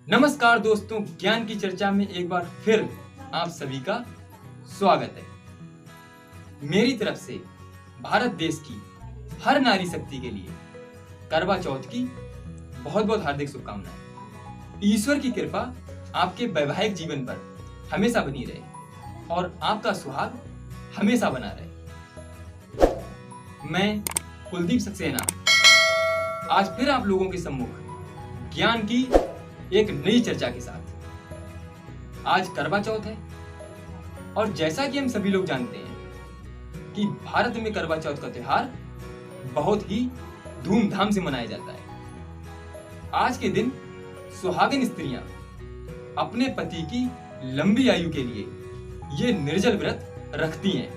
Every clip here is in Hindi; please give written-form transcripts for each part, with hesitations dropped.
नमस्कार दोस्तों, ज्ञान की चर्चा में एक बार फिर आप सभी का स्वागत है। मेरी तरफ से भारत देश की हर नारी शक्ति के लिए करवा चौथ की बहुत बहुत हार्दिक शुभकामनाएं। ईश्वर की कृपा आपके वैवाहिक जीवन पर हमेशा बनी रहे और आपका सुहाग हमेशा बना रहे। मैं कुलदीप सक्सेना आज फिर आप लोगों के सम्मुख ज्ञान की एक नई चर्चा के साथ। आज करवा चौथ है और जैसा कि हम सभी लोग जानते हैं कि भारत में करवा चौथ का त्योहार बहुत ही धूमधाम से मनाया जाता है। आज के दिन सुहागिन स्त्रियां अपने पति की लंबी आयु के लिए ये निर्जल व्रत रखती हैं।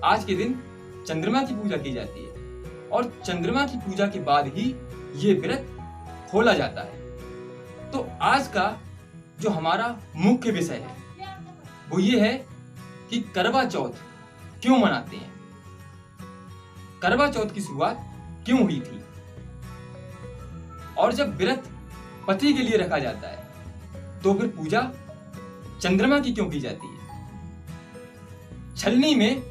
आज के दिन चंद्रमा की पूजा की जाती है और चंद्रमा की पूजा के बाद ही ये व्रत खोला जाता है। तो आज का जो हमारा मुख्य विषय है वो ये है कि करवा चौथ क्यों मनाते हैं, करवा चौथ की शुरुआत क्यों हुई थी और जब व्रत पति के लिए रखा जाता है तो फिर पूजा चंद्रमा की क्यों की जाती है। छलनी में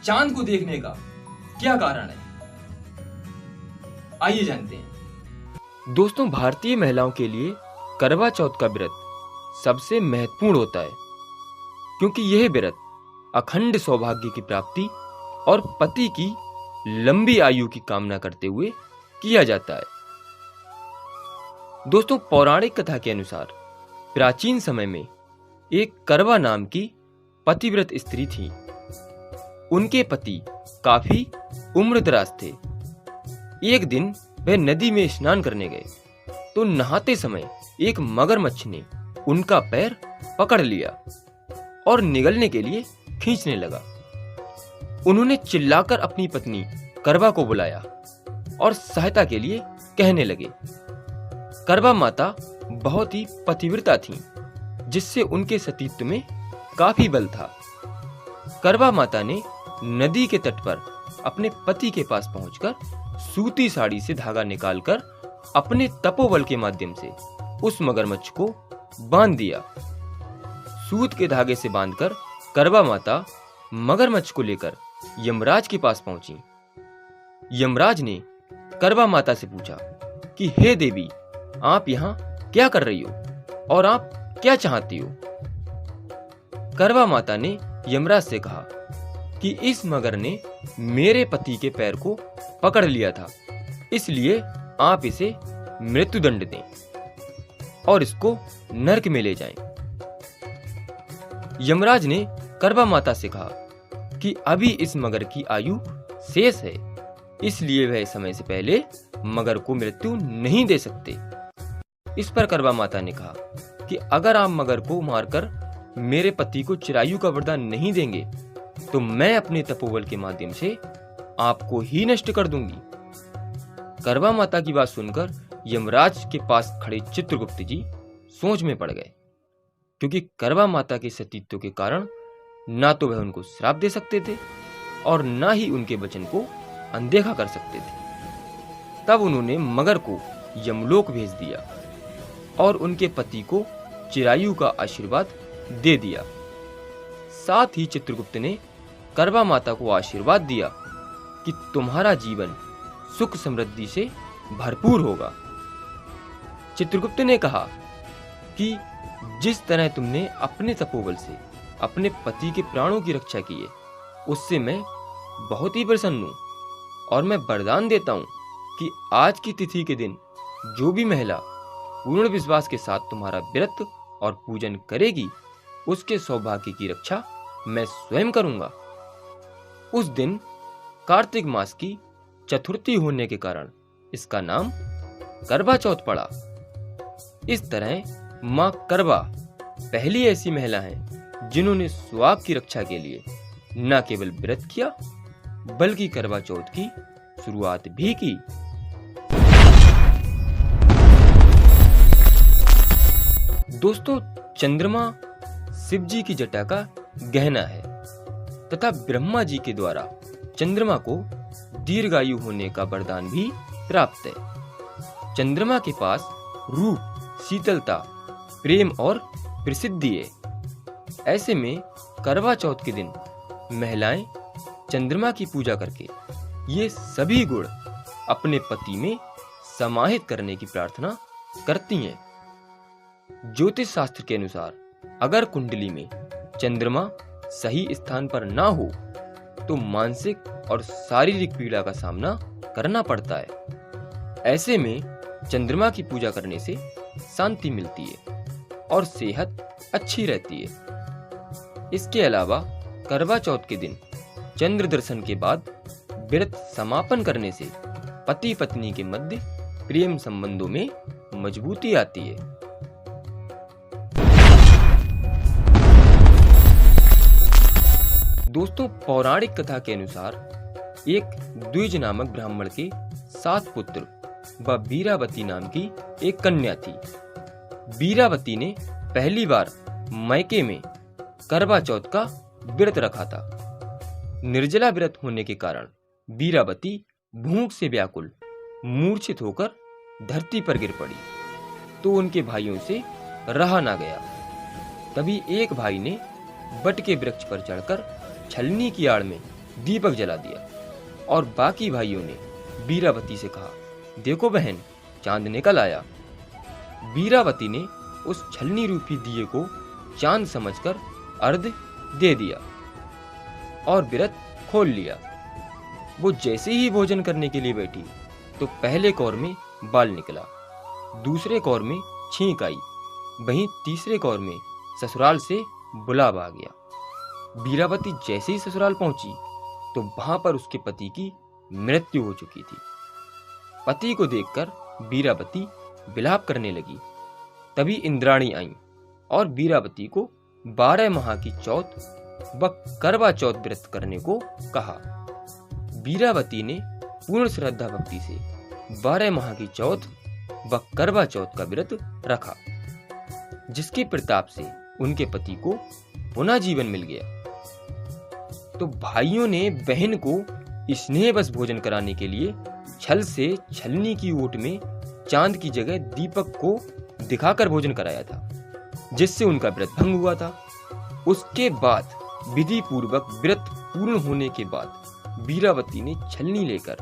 चांद को देखने का क्या कारण है, आइए जानते हैं। दोस्तों, भारतीय महिलाओं के लिए करवा चौथ का व्रत सबसे महत्वपूर्ण होता है क्योंकि यह व्रत अखंड सौभाग्य की प्राप्ति और पति की लंबी आयु की कामना करते हुए किया जाता है। दोस्तों, पौराणिक कथा के अनुसार प्राचीन समय में एक करवा नाम की पतिव्रत स्त्री थी। उनके पति काफी उम्रदराज थे। एक दिन वह नदी में स्नान करने गए तो नहाते समय एक मगरमच्छ ने उनका पैर पकड़ लिया और निगलने के लिए खींचने लगा। उन्होंने चिल्लाकर अपनी पत्नी करवा को बुलाया और सहायता के लिए कहने लगे। करवा माता बहुत ही पतिव्रता थीं, जिससे उनके सतीत्व में काफी बल था। करवा माता ने नदी के तट पर अपने पति के पास पहुंचकर सूती साड़ी से धागा निकालकर अपने तपोबल के माध्यम से उस मगरमच्छ को बांध दिया। सूत के धागे से बांधकर करवा माता मगरमच्छ को लेकर यमराज के पास पहुंची। यमराज ने करवा माता से पूछा कि हे देवी, आप यहाँ क्या कर रही हो और आप क्या चाहती हो। करवा माता ने यमराज से कहा कि इस मगर ने मेरे पति के पैर को पकड़ लिया था, इसलिए आप इसे मृत्युदंड दें और इसको नरक में ले जाएं। यमराज ने करवा माता से कहा कि अभी इस मगर की आयु शेष है, इसलिए वह समय से पहले मगर को मृत्यु नहीं दे सकते। इस पर करवा माता ने कहा कि अगर आप मगर को मारकर मेरे पति को चिरायु का वरदान नहीं देंगे तो मैं अपने तपोबल के माध्यम से आपको ही नष्ट कर दूंगी। करवा माता की बात सुनकर यमराज के पास खड़े चित्रगुप्त जी सोच में पड़ गए, क्योंकि करवा माता के सतीत्व के कारण ना तो वह उनको श्राप दे सकते थे और ना ही उनके वचन को अनदेखा कर सकते थे। तब उन्होंने मगर को यमलोक भेज दिया और उनके पति को चिरायु का आशीर्वाद दे दिया। साथ ही चित्रगुप्त ने करवा माता को आशीर्वाद दिया कि तुम्हारा जीवन सुख समृद्धि से भरपूर होगा। चित्रगुप्त ने कहा कि जिस तरह तुमने अपने तपोबल से अपने पति के प्राणों की रक्षा की है, उससे मैं बहुत ही प्रसन्न हूं और मैं वरदान देता हूं कि आज की तिथि के दिन जो भी महिला पूर्ण विश्वास के साथ तुम्हारा व्रत और पूजन करेगी, उसके सौभाग्य की रक्षा मैं स्वयं करूंगा। उस दिन कार्तिक मास की चतुर्थी होने के कारण इसका नाम करवा चौथ पड़ा। इस तरह मां करवा पहली ऐसी महिला हैं जिन्होंने सुहाग की रक्षा के लिए न केवल व्रत किया बल्कि करवा चौथ की शुरुआत भी की। दोस्तों, चंद्रमा शिव जी की जटा का गहना है तथा ब्रह्मा जी के द्वारा चंद्रमा को दीर्घायु होने का वरदान भी प्राप्त है। चंद्रमा के पास रूप, शीतलता, प्रेम और प्रसिद्धि है। ऐसे में करवा चौथ के दिन महिलाएं चंद्रमा की पूजा करके ये सभी गुण अपने पति में समाहित करने की प्रार्थना करती हैं। ज्योतिष शास्त्र के अनुसार अगर कुंडली में चंद्रमा सही स्थान पर ना हो तो मानसिक और शारीरिक पीड़ा का सामना करना पड़ता है। ऐसे में चंद्रमा की पूजा करने से शांति मिलती है और सेहत अच्छी रहती है। इसके अलावा करवा चौथ के दिन चंद्र दर्शन के बाद व्रत समापन करने से पति पत्नी के मध्य प्रेम संबंधों में मजबूती आती है। दोस्तों, पौराणिक कथा के अनुसार एक द्विज नामक ब्राह्मण के 7 पुत्र व बीरावती नाम की एक कन्या थी। बीरावती ने पहली बार मैके में करवा चौथ का व्रत रखा था। निर्जला व्रत होने के कारण बीरावती भूख से व्याकुल मूर्छित होकर धरती पर गिर पड़ी तो उनके भाइयों से रहा ना गया। तभी एक भाई ने बट के वृक्ष पर चढ़कर छलनी की आड़ में दीपक जला दिया और बाकी भाइयों ने बीरावती से कहा, देखो बहन, चांद निकल आया। बीरावती ने उस छलनी रूपी दिए को चांद समझकर अर्घ्य दे दिया और व्रत खोल लिया। वो जैसे ही भोजन करने के लिए बैठी तो पहले कौर में बाल निकला, दूसरे कौर में छींक आई, वहीं तीसरे कौर में ससुराल से बुलावा आ गया। बीरावती जैसे ही ससुराल पहुंची तो वहां पर उसके पति की मृत्यु हो चुकी थी। पति को देखकर बीरावती विलाप करने लगी। तभी इंद्राणी आई और बीरावती को 12 माह की चौथ व करवा चौथ व्रत करने को कहा। बीरावती ने पूर्ण श्रद्धा भक्ति से 12 माह की चौथ व करवा चौथ का व्रत रखा, जिसके प्रताप से उनके पति को पुनः जीवन मिल गया। तो भाइयों ने बहन को स्नेहवश भोजन कराने के लिए छल से छलनी की ओट में चांद की जगह दीपक को दिखाकर भोजन कराया था, जिससे उनका व्रत भंग हुआ था। उसके बाद विधि पूर्वक व्रत पूर्ण होने के बाद बीरावती ने छलनी लेकर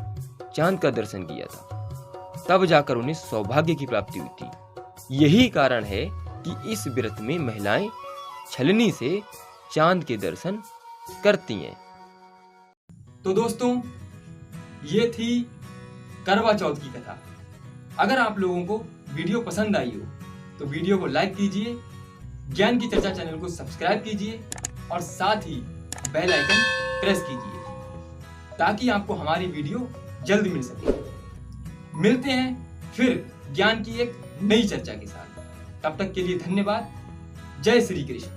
चांद का दर्शन किया था, तब जाकर उन्हें सौभाग्य की प्राप्ति हुई थी। यही कारण है कि इस व्रत में महिलाएं छलनी से चांद के दर्शन करती हैं। तो दोस्तों, ये थी करवा चौथ की कथा। अगर आप लोगों को वीडियो पसंद आई हो तो वीडियो को लाइक कीजिए, ज्ञान की चर्चा चैनल को सब्सक्राइब कीजिए और साथ ही बेल आइकन प्रेस कीजिए ताकि आपको हमारी वीडियो जल्द मिल सके। मिलते हैं फिर ज्ञान की एक नई चर्चा के साथ। तब तक के लिए धन्यवाद। जय श्री कृष्ण।